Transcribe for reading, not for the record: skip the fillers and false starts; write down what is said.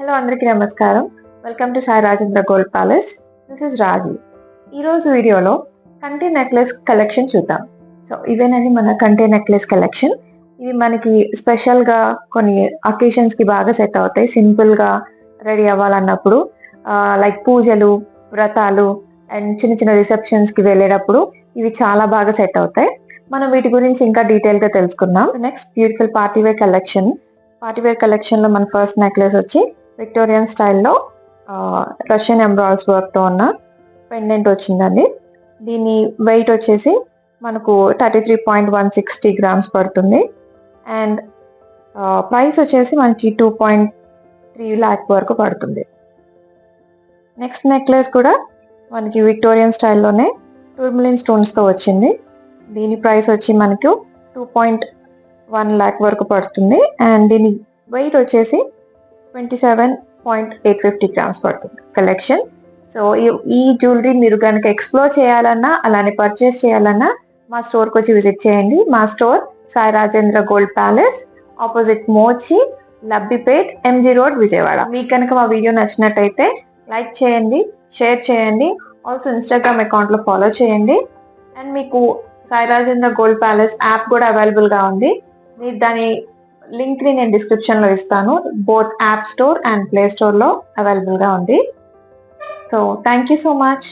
Hello అందరికీ నమస్కారం. Welcome to Sai Rajendra gold Palace. This is Raji. ఈరోజు వీడియోలో కంటి నెక్లెస్ కలెక్షన్ చూద్దాం. సో ఇవేనండి మన కంటి నెక్లెస్ కలెక్షన్. ఇవి మనకి స్పెషల్గా కొన్ని అకేషన్స్కి బాగా సెట్ అవుతాయి. సింపుల్గా రెడీ అవ్వాలన్నప్పుడు లైక్ పూజలు, వ్రతాలు అండ్ చిన్న చిన్న రిసెప్షన్స్కి వెళ్ళేటప్పుడు ఇవి చాలా బాగా సెట్ అవుతాయి. మనం వీటి గురించి ఇంకా డీటెయిల్గా తెలుసుకుందాం. Next beautiful partywear collection. Partywear కలెక్షన్లో మన ఫస్ట్ నెక్లెస్ వచ్చి విక్టోరియన్ స్టైల్లో రష్యన్ ఎంబ్రాయిడ్స్ వర్క్తో ఉన్న పెండెంట్ వచ్చిందండి. దీని వెయిట్ వచ్చేసి మనకు 33.160 గ్రామ్స్ పడుతుంది. అండ్ ప్రైస్ వచ్చేసి మనకి 2.3 lakh వరకు పడుతుంది. నెక్స్ట్ నెక్లెస్ కూడా మనకి విక్టోరియన్ స్టైల్లోనే టూర్మలిన్ స్టోన్స్తో వచ్చింది. దీని ప్రైస్ వచ్చి మనకు 2.1 lakh వరకు పడుతుంది. అండ్ దీని వెయిట్ వచ్చేసి 27.850 గ్రామ్స్ పడుతుంది కలెక్షన్. సో ఈ జ్యువెలరీ మీరు కనుక ఎక్స్ప్లోర్ చేయాలన్నా అలానే పర్చేస్ చేయాలన్నా మా స్టోర్కి వచ్చి విజిట్ చేయండి. మా store Sai Rajendra gold palace, opposite Mochi, Labbipet, MG road, Vijayawada. మీకు కనుక మా వీడియో నచ్చినట్టయితే లైక్ చేయండి, షేర్ చేయండి. ఆల్సో ఇన్స్టాగ్రామ్ అకౌంట్లో ఫాలో చేయండి. అండ్ మీకు Sai Rajendra gold palace app కూడా అవైలబుల్గా ఉంది. మీరు దాని లింక్ ని నేను డిస్క్రిప్షన్ లో ఇస్తాను. Both app store and play store లో అవైలబుల్ గా ఉంది. So thank you so much.